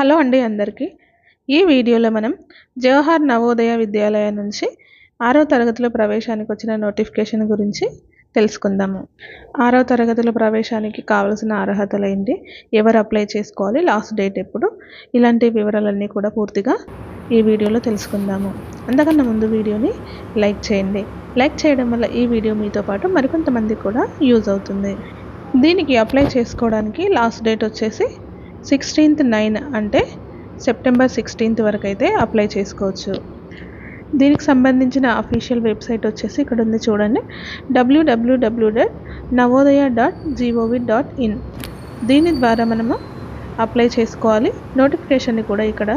Hello అండి అందరికీ. ఈ వీడియోలో మనం జవహర్ నవోదయ విద్యాలయం నుంచి 6వ తరగతిలో ప్రవేశానికి వచ్చిన నోటిఫికేషన్ గురించి తెలుసుకుందాము. 6వ తరగతిలో ప్రవేశానికి కావాల్సిన అర్హతలు ఏంటి, ఎవరు అప్లై చేసుకోవాలి, లాస్ట్ డేట్ ఎప్పుడు, ఇలాంటి వివరాలన్నీ కూడా పూర్తిగా ఈ వీడియోలో తెలుసుకుందాము. అంతకన్నా ముందు వీడియోని లైక్ చేయండి. లైక్ చేయడం వల్ల ఈ వీడియో మీతో పాటు మరికొంతమందికి కూడా యూజ్ అవుతుంది. దీనికి అప్లై చేసుకోవడానికి లాస్ట్ డేట్ వచ్చేసి 16th 9 అంటే సెప్టెంబర్ 16th వరకు అయితే అప్లై చేసుకోవచ్చు. దీనికి సంబంధించిన అఫీషియల్ వెబ్సైట్ వచ్చేసి ఇక్కడ ఉంది చూడండి, www.navodaya.gov.in. దీని ద్వారా మనము అప్లై చేసుకోవాలి. నోటిఫికేషన్ని కూడా ఇక్కడ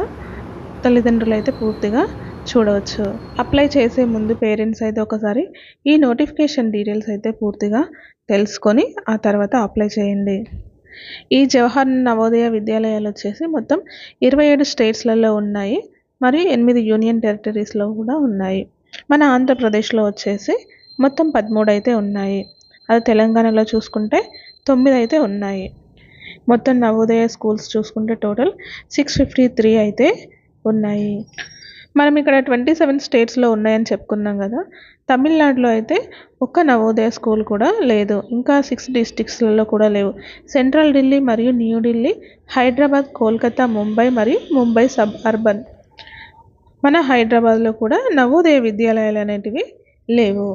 తల్లిదండ్రులు అయితే పూర్తిగా చూడవచ్చు. అప్లై చేసే ముందు పేరెంట్స్ అయితే ఒకసారి ఈ నోటిఫికేషన్ డీటెయిల్స్ అయితే పూర్తిగా తెలుసుకొని ఆ తర్వాత అప్లై చేయండి. ఈ జవహర్ నవోదయ విద్యాలయాలు వచ్చేసి మొత్తం 27 స్టేట్స్లలో ఉన్నాయి, మరియు 8 యూనియన్ టెరిటరీస్లో కూడా ఉన్నాయి. మన ఆంధ్రప్రదేశ్లో వచ్చేసి మొత్తం 13 అయితే ఉన్నాయి. అది తెలంగాణలో చూసుకుంటే 9 అయితే ఉన్నాయి. మొత్తం నవోదయ స్కూల్స్ చూసుకుంటే టోటల్ 653 అయితే ఉన్నాయి. మనం ఇక్కడ 27 స్టేట్స్లో ఉన్నాయని చెప్పుకున్నాం కదా. తమిళనాడులో అయితే ఒక్క నవోదయ స్కూల్ కూడా లేదు, ఇంకా 6 డిస్ట్రిక్ట్స్లలో కూడా లేవు. సెంట్రల్ ఢిల్లీ మరియు న్యూఢిల్లీ, హైదరాబాద్, కోల్కతా, ముంబై మరియు ముంబై సబ్ అర్బన్. మన హైదరాబాద్లో కూడా నవోదయ విద్యాలయాలు అనేటివి లేవు.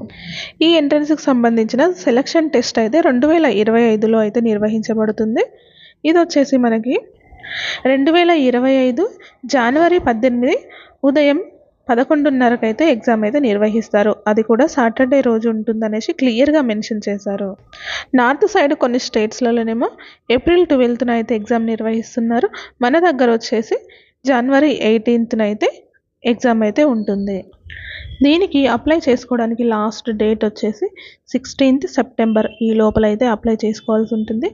ఈ ఎంట్రన్స్కి సంబంధించిన సెలక్షన్ టెస్ట్ అయితే 2025లో అయితే నిర్వహించబడుతుంది. ఇది వచ్చేసి మనకి 2025 జనవరి 18 ఉదయం 11:30కి అయితే ఎగ్జామ్ అయితే నిర్వహిస్తారు. అది కూడా సాటర్డే రోజు ఉంటుందనేసి క్లియర్గా మెన్షన్ చేశారు. నార్త్ సైడ్ కొన్ని స్టేట్స్లలోనేమో ఏప్రిల్ 12న అయితే ఎగ్జామ్ నిర్వహిస్తున్నారు. మన దగ్గర వచ్చేసి జనవరి 18న అయితే ఎగ్జామ్ అయితే ఉంటుంది. దీనికి అప్లై చేసుకోవడానికి లాస్ట్ డేట్ వచ్చేసి 16th సెప్టెంబర్. ఈ లోపల అయితే అప్లై చేసుకోవాల్సి ఉంటుంది.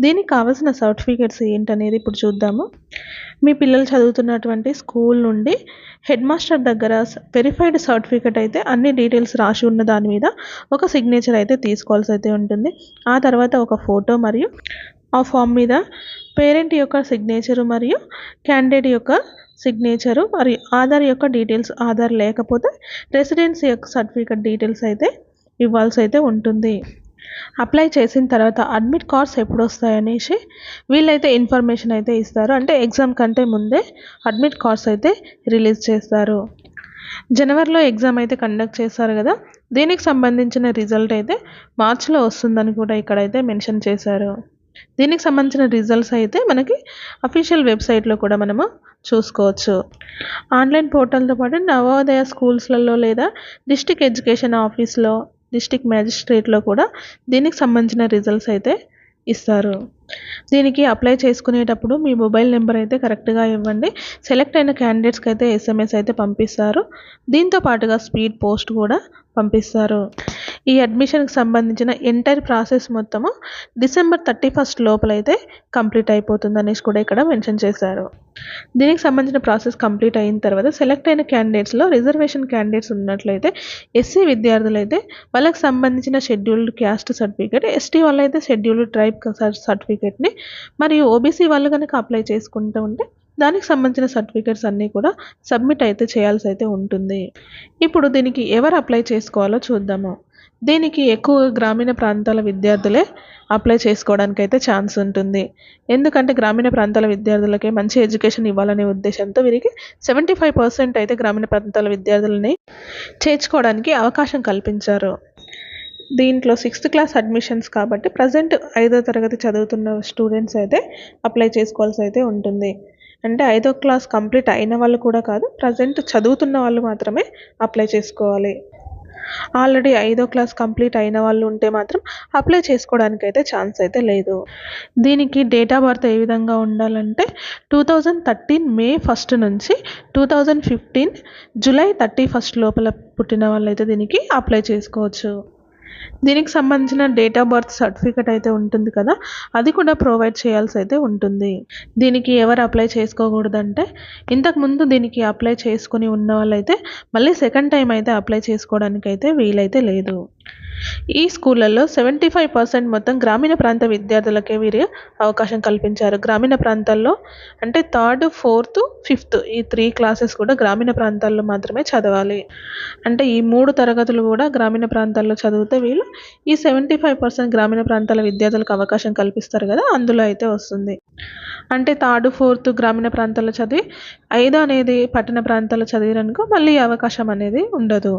దీనికి కావాల్సిన సర్టిఫికేట్స్ ఏంటనేది ఇప్పుడు చూద్దాము. మీ పిల్లలు చదువుతున్నటువంటి స్కూల్ నుండి హెడ్ మాస్టర్ దగ్గర వెరిఫైడ్ సర్టిఫికేట్ అయితే అన్ని డీటెయిల్స్ రాసి ఉన్న దాని మీద ఒక సిగ్నేచర్ అయితే తీసుకోవాల్సి అయితే ఉంటుంది. ఆ తర్వాత ఒక ఫోటో మరియు ఆ ఫామ్ మీద పేరెంట్ యొక్క సిగ్నేచరు మరియు క్యాండిడేట్ యొక్క సిగ్నేచరు మరియు ఆధార్ యొక్క డీటెయిల్స్, ఆధార్ లేకపోతే రెసిడెన్సీ యొక్క సర్టిఫికేట్ డీటెయిల్స్ అయితే ఇవ్వాల్సి అయితే ఉంటుంది. అప్లై చేసిన తర్వాత అడ్మిట్ కార్డ్స్ ఎప్పుడు వస్తాయనేసి వీళ్ళైతే ఇన్ఫర్మేషన్ అయితే ఇస్తారు. అంటే ఎగ్జామ్ కంటే ముందే అడ్మిట్ కార్డ్స్ అయితే రిలీజ్ చేస్తారు. జనవరిలో ఎగ్జామ్ అయితే కండక్ట్ చేస్తారు కదా, దీనికి సంబంధించిన రిజల్ట్ అయితే మార్చిలో వస్తుందని కూడా ఇక్కడైతే మెన్షన్ చేశారు. దీనికి సంబంధించిన రిజల్ట్స్ అయితే మనకి అఫీషియల్ వెబ్సైట్లో కూడా మనము చూసుకోవచ్చు. ఆన్లైన్ పోర్టల్తో పాటు నవోదయ స్కూల్స్లలో లేదా డిస్ట్రిక్ట్ ఎడ్యుకేషన్ ఆఫీస్లో, డిస్ట్రిక్ట్ మ్యాజిస్ట్రేట్లో కూడా దీనికి సంబంధించిన రిజల్ట్స్ అయితే ఇస్తారు. దీనికి అప్లై చేసుకునేటప్పుడు మీ మొబైల్ నెంబర్ అయితే కరెక్ట్గా ఇవ్వండి. సెలెక్ట్ అయిన క్యాండిడేట్స్కి అయితే SMS అయితే పంపిస్తారు. దీంతో పాటుగా స్పీడ్ పోస్ట్ కూడా పంపిస్తారు. ఈ అడ్మిషన్కి సంబంధించిన ఎంటైర్ ప్రాసెస్ మొత్తము డిసెంబర్ 31 లోపల అయితే కంప్లీట్ అయిపోతుంది అనేసి కూడా ఇక్కడ మెన్షన్ చేశారు. దీనికి సంబంధించిన ప్రాసెస్ కంప్లీట్ అయిన తర్వాత సెలెక్ట్ అయిన క్యాండిడేట్స్లో రిజర్వేషన్ క్యాండిడేట్స్ ఉన్నట్లయితే SC విద్యార్థులు అయితే వాళ్ళకి సంబంధించిన షెడ్యూల్డ్ క్యాస్ట్ సర్టిఫికేట్, ST వాళ్ళు అయితే షెడ్యూల్డ్ ట్రైబ్ సర్టిఫికేట్ని, మరియు OBC వాళ్ళు కనుక అప్లై చేసుకుంటూ ఉంటే దానికి సంబంధించిన సర్టిఫికేట్స్ అన్నీ కూడా సబ్మిట్ అయితే చేయాల్సి అయితే ఉంటుంది. ఇప్పుడు దీనికి ఎవరు అప్లై చేసుకోవాలో చూద్దాము. దీనికి ఎక్కువ గ్రామీణ ప్రాంతాల విద్యార్థులే అప్లై చేసుకోవడానికి అయితే ఛాన్స్ ఉంటుంది. ఎందుకంటే గ్రామీణ ప్రాంతాల విద్యార్థులకే మంచి ఎడ్యుకేషన్ ఇవ్వాలనే ఉద్దేశంతో వీరికి 75% అయితే గ్రామీణ ప్రాంతాల విద్యార్థులని చేర్చుకోవడానికి అవకాశం కల్పించారు. దీంట్లో 6th క్లాస్ అడ్మిషన్స్ కాబట్టి ప్రజెంట్ 5వ తరగతి చదువుతున్న స్టూడెంట్స్ అయితే అప్లై చేసుకోవాల్సి అయితే ఉంటుంది. అంటే 5వ క్లాస్ కంప్లీట్ అయిన వాళ్ళు కూడా కాదు, ప్రజెంట్ చదువుతున్న వాళ్ళు మాత్రమే అప్లై చేసుకోవాలి. ఆల్రెడీ 5వ క్లాస్ కంప్లీట్ అయిన వాళ్ళు ఉంటే మాత్రం అప్లై చేసుకోవడానికి అయితే ఛాన్స్ అయితే లేదు. దీనికి డేట్ ఆఫ్ బర్త్ ఏ విధంగా ఉండాలంటే 2013 May 1 నుంచి 2015 July 31 లోపల పుట్టిన వాళ్ళు అయితే దీనికి అప్లై చేసుకోవచ్చు. దీనికి సంబంధించిన డేట్ ఆఫ్ బర్త్ సర్టిఫికేట్ అయితే ఉంటుంది కదా, అది కూడా ప్రొవైడ్ చేయాల్సి అయితే ఉంటుంది. దీనికి ఎవరు అప్లై చేసుకోకూడదంటే ఇంతకుముందు దీనికి అప్లై చేసుకుని ఉన్న వాళ్ళైతే మళ్ళీ సెకండ్ టైం అయితే అప్లై చేసుకోవడానికి అయితే వీలైతే లేదు. ఈ స్కూళ్ళల్లో 75% మొత్తం గ్రామీణ ప్రాంత విద్యార్థులకే వీరు అవకాశం కల్పించారు. గ్రామీణ ప్రాంతాల్లో అంటే థర్డ్, ఫోర్త్, ఫిఫ్త్ ఈ 3 క్లాసెస్ కూడా గ్రామీణ ప్రాంతాల్లో మాత్రమే చదవాలి. అంటే ఈ 3 తరగతులు కూడా గ్రామీణ ప్రాంతాల్లో చదివితే వీళ్ళు ఈ 75% గ్రామీణ ప్రాంతాల విద్యార్థులకు అవకాశం కల్పిస్తారు కదా, అందులో అయితే వస్తుంది. అంటే థర్డ్, ఫోర్త్ గ్రామీణ ప్రాంతాల్లో చదివి 5 అనేది పట్టణ ప్రాంతాల్లో చదివిరనుకో మళ్ళీ ఈ అవకాశం అనేది ఉండదు.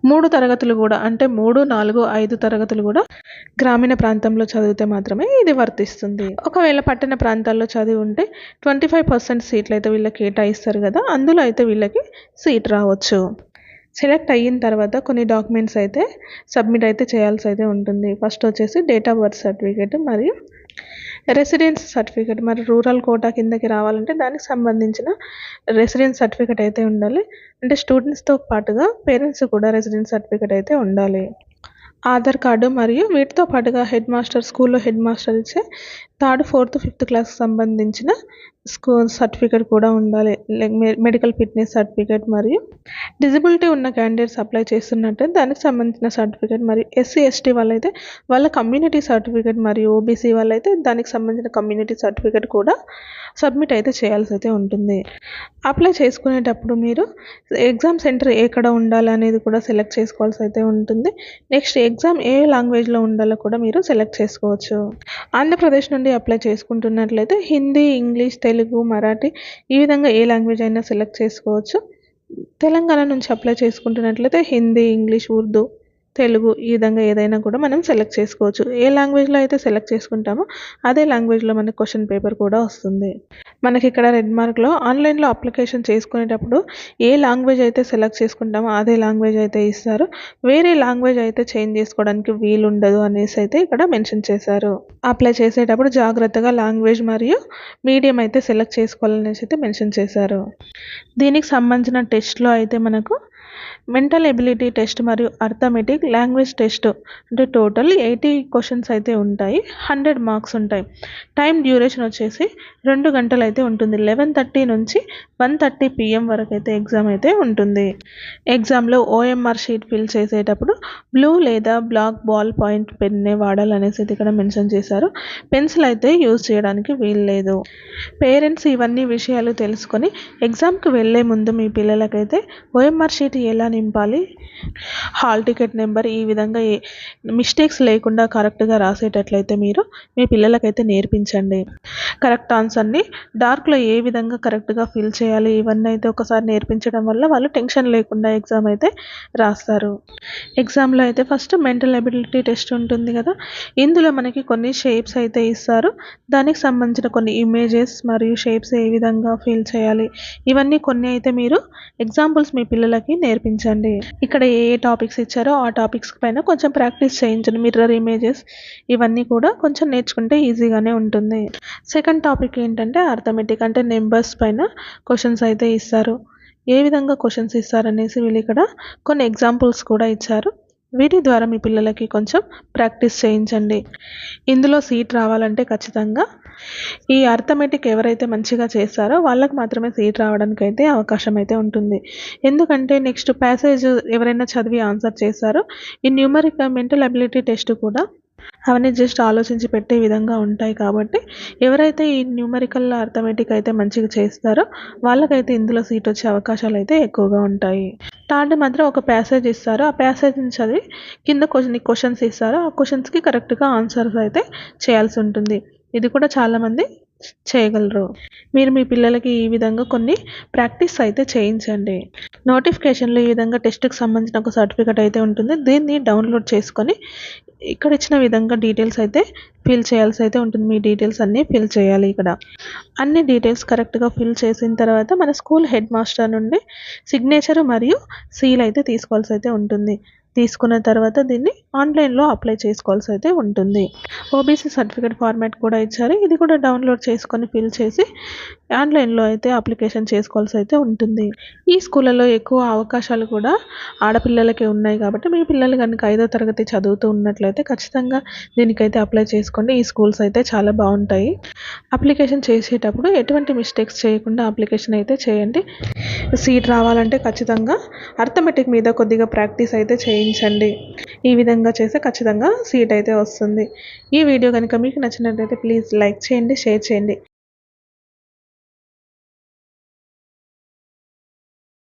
3 తరగతులు కూడా అంటే 3, 4, 5 తరగతులు కూడా గ్రామీణ ప్రాంతంలో చదివితే మాత్రమే ఇది వర్తిస్తుంది. ఒకవేళ పట్టణ ప్రాంతాల్లో చదివి ఉంటే 25% సీట్లు అయితే వీళ్ళకి కేటాయిస్తారు కదా, అందులో అయితే వీళ్ళకి సీట్ రావచ్చు. సెలెక్ట్ అయిన తర్వాత కొన్ని డాక్యుమెంట్స్ అయితే సబ్మిట్ అయితే చేయాల్సి అయితే ఉంటుంది. ఫస్ట్ వచ్చేసి డేట్ ఆఫ్ బర్త్ సర్టిఫికేట్ మరియు రెసిడెన్స్ సర్టిఫికేట్. మరి రూరల్ కోటా కిందకి రావాలంటే దానికి సంబంధించిన రెసిడెన్స్ సర్టిఫికేట్ అయితే ఉండాలి. అంటే స్టూడెంట్స్తో పాటుగా పేరెంట్స్ కూడా రెసిడెన్స్ సర్టిఫికేట్ అయితే ఉండాలి. ఆధార్ కార్డు మరియు వీటితో పాటుగా హెడ్ మాస్టర్, స్కూల్లో హెడ్ మాస్టర్ ఇచ్చే థర్డ్, ఫోర్త్, ఫిఫ్త్ క్లాస్కి సంబంధించిన స్కూల్ సర్టిఫికేట్ కూడా ఉండాలి. మెడికల్ ఫిట్నెస్ సర్టిఫికేట్ మరియు డిజబిలిటీ ఉన్న క్యాండిడేట్స్ అప్లై చేస్తున్నట్టే దానికి సంబంధించిన సర్టిఫికేట్, మరియు ఎస్సీ, ఎస్టీ వాళ్ళైతే వాళ్ళ కమ్యూనిటీ సర్టిఫికేట్, మరియు ఓబీసీ వాళ్ళైతే దానికి సంబంధించిన కమ్యూనిటీ సర్టిఫికేట్ కూడా సబ్మిట్ అయితే చేయాల్సి అయితే ఉంటుంది. అప్లై చేసుకునేటప్పుడు మీరు ఎగ్జామ్ సెంటర్ ఎక్కడ ఉండాలి అనేది కూడా సెలెక్ట్ చేసుకోవాల్సి అయితే ఉంటుంది. నెక్స్ట్ ఎగ్జామ్ ఏ లాంగ్వేజ్లో ఉండాలో కూడా మీరు సెలెక్ట్ చేసుకోవచ్చు. ఆంధ్రప్రదేశ్ నుండి అప్లై చేసుకుంటున్నట్లయితే హిందీ, ఇంగ్లీష్, తెలుగు, మరాఠీ ఈ విధంగా ఏ లాంగ్వేజ్ అయినా సెలెక్ట్ చేసుకోవచ్చు. తెలంగాణ నుంచి అప్లై చేసుకుంటున్నట్లయితే హిందీ, ఇంగ్లీష్, ఉర్దూ, తెలుగు ఈ విధంగా ఏదైనా కూడా మనం సెలెక్ట్ చేసుకోవచ్చు. ఏ లాంగ్వేజ్లో అయితే సెలెక్ట్ చేసుకుంటామో అదే లాంగ్వేజ్లో మనకు క్వశ్చన్ పేపర్ కూడా వస్తుంది. మనకి ఇక్కడ రెడ్ మార్క్లో ఆన్లైన్లో అప్లికేషన్ చేసుకునేటప్పుడు ఏ లాంగ్వేజ్ అయితే సెలెక్ట్ చేసుకుంటామో అదే లాంగ్వేజ్ అయితే ఇస్తారు. వేరే లాంగ్వేజ్ అయితే చేంజ్ చేసుకోవడానికి వీలు ఉండదు అనేసి అయితే ఇక్కడ మెన్షన్ చేశారు. అప్లై చేసేటప్పుడు జాగ్రత్తగా లాంగ్వేజ్ మరియు మీడియం అయితే సెలెక్ట్ చేసుకోవాలనేసి అయితే మెన్షన్ చేశారు. దీనికి సంబంధించిన టెస్ట్లో అయితే మనకు మెంటల్ ఎబిలిటీ టెస్ట్ మరియు అర్థమెటిక్ లాంగ్వేజ్ టెస్ట్ అంటే టోటల్ 80 క్వశ్చన్స్ అయితే ఉంటాయి. 100 మార్క్స్ ఉంటాయి. టైం డ్యూరేషన్ వచ్చేసి 2 గంటలు అయితే ఉంటుంది. 11:30 నుంచి 1:30 PM వరకు అయితే ఎగ్జామ్ అయితే ఉంటుంది. ఎగ్జామ్లో OMR షీట్ ఫిల్ చేసేటప్పుడు బ్లూ లేదా బ్లాక్ బాల్ పాయింట్ పెన్నే వాడాలనేసి ఇక్కడ మెన్షన్ చేశారు. పెన్సిల్ అయితే యూజ్ చేయడానికి వీలు లేదు. పేరెంట్స్ ఇవన్నీ విషయాలు తెలుసుకొని ఎగ్జామ్కి వెళ్ళే ముందు మీ పిల్లలకైతే OMR షీట్ ఎలా నింపాలి, హాల్ టికెట్ నెంబర్ ఈ విధంగా మిస్టేక్స్ లేకుండా కరెక్ట్గా రాసేటట్లయితే మీరు మీ పిల్లలకైతే నేర్పించండి. కరెక్ట్ ఆన్సర్ని డార్క్లో ఏ విధంగా కరెక్ట్గా ఫిల్ చేయాలి ఇవన్నీ అయితే ఒకసారి నేర్పించడం వల్ల వాళ్ళు టెన్షన్ లేకుండా ఎగ్జామ్ అయితే రాస్తారు. ఎగ్జామ్లో అయితే ఫస్ట్ మెంటల్ ఎబిలిటీ టెస్ట్ ఉంటుంది కదా, ఇందులో మనకి కొన్ని షేప్స్ అయితే ఇస్తారు. దానికి సంబంధించిన కొన్ని ఇమేజెస్ మరియు షేప్స్ ఏ విధంగా ఫిల్ చేయాలి ఇవన్నీ కొన్ని అయితే మీరు ఎగ్జాంపుల్స్ మీ పిల్లలకి నేర్పించండి. ఇక్కడ ఏ టాపిక్స్ ఇచ్చారో ఆ టాపిక్స్ పైన కొంచెం ప్రాక్టీస్ చేయించండి. మిర్రర్ ఇమేజెస్ ఇవన్నీ కూడా కొంచెం నేర్చుకుంటే ఈజీగానే ఉంటుంది. సెకండ్ టాపిక్ ఏంటంటే అర్థమెటిక్ అంటే నెంబర్స్ పైన క్వశ్చన్స్ అయితే ఇస్తారు. ఏ విధంగా క్వశ్చన్స్ ఇస్తారనేసి వీళ్ళు ఇక్కడ కొన్ని ఎగ్జాంపుల్స్ కూడా ఇచ్చారు. వీటి ద్వారా మీ పిల్లలకి కొంచెం ప్రాక్టీస్ చేయించండి. ఇందులో సీట్ రావాలంటే ఖచ్చితంగా ఈ అర్థమెటిక్ ఎవరైతే మంచిగా చేస్తారో వాళ్ళకి మాత్రమే సీట్ రావడానికి అయితే అవకాశం అయితే ఉంటుంది. ఎందుకంటే నెక్స్ట్ ప్యాసేజ్ ఎవరైనా చదివి ఆన్సర్ చేస్తారో ఈ న్యూమరిక్ మెంటల్ అబిలిటీ టెస్ట్ కూడా అవన్నీ జస్ట్ ఆలోచించి పెట్టే విధంగా ఉంటాయి. కాబట్టి ఎవరైతే ఈ న్యూమరికల్ అర్థమెటిక్ అయితే మంచిగా చేస్తారో వాళ్ళకైతే ఇందులో సీట్ వచ్చే అవకాశాలు అయితే ఎక్కువగా ఉంటాయి. థర్డ్ మాత్రం ఒక ప్యాసేజ్ ఇస్తారు. ఆ ప్యాసేజ్ని చదివి కింద కొన్ని క్వశ్చన్స్ ఇస్తారు. ఆ క్వశ్చన్స్కి కరెక్ట్గా ఆన్సర్స్ అయితే చేయాల్సి ఉంటుంది. ఇది కూడా చాలామంది చేయగలరు. మీరు మీ పిల్లలకి ఈ విధంగా కొన్ని ప్రాక్టీస్ అయితే చేయించండి. నోటిఫికేషన్లో ఈ విధంగా టెస్ట్కి సంబంధించిన ఒక సర్టిఫికేట్ అయితే ఉంటుంది. దీన్ని డౌన్లోడ్ చేసుకొని ఇక్కడ ఇచ్చిన విధంగా డీటెయిల్స్ అయితే ఫిల్ చేయాల్సి అయితే ఉంటుంది. మీ డీటెయిల్స్ అన్నీ ఫిల్ చేయాలి. ఇక్కడ అన్ని డీటెయిల్స్ కరెక్ట్గా ఫిల్ చేసిన తర్వాత మన స్కూల్ హెడ్ మాస్టర్ నుండి సిగ్నేచర్ మరియు సీల్ అయితే తీసుకోవాల్సి అయితే ఉంటుంది. తీసుకున్న తర్వాత దీన్ని ఆన్లైన్లో అప్లై చేసుకోవాల్సి అయితే ఉంటుంది. ఓబీసీ సర్టిఫికేట్ ఫార్మాట్ కూడా ఇచ్చారు. ఇది కూడా డౌన్లోడ్ చేసుకొని ఫిల్ చేసి ఆన్లైన్లో అయితే అప్లికేషన్ చేసుకోవాల్సి అయితే ఉంటుంది. ఈ స్కూళ్ళలో ఎక్కువ అవకాశాలు కూడా ఆడపిల్లలకే ఉన్నాయి. కాబట్టి మీ పిల్లలు కనుక 5వ తరగతి చదువుతూ ఉన్నట్లయితే ఖచ్చితంగా దీనికైతే అప్లై చేసుకోండి. ఈ స్కూల్స్ అయితే చాలా బాగుంటాయి. అప్లికేషన్ చేసేటప్పుడు ఎటువంటి మిస్టేక్స్ చేయకుండా అప్లికేషన్ అయితే చేయండి. సీట్ రావాలంటే ఖచ్చితంగా అర్థమెటిక్ మీద కొద్దిగా ప్రాక్టీస్ అయితే చేయించండి. ఈ విధంగా చేస్తే ఖచ్చితంగా సీట్ అయితే వస్తుంది. ఈ వీడియో కనుక మీకు నచ్చినట్లయితే ప్లీజ్ లైక్ చేయండి, షేర్ చేయండి.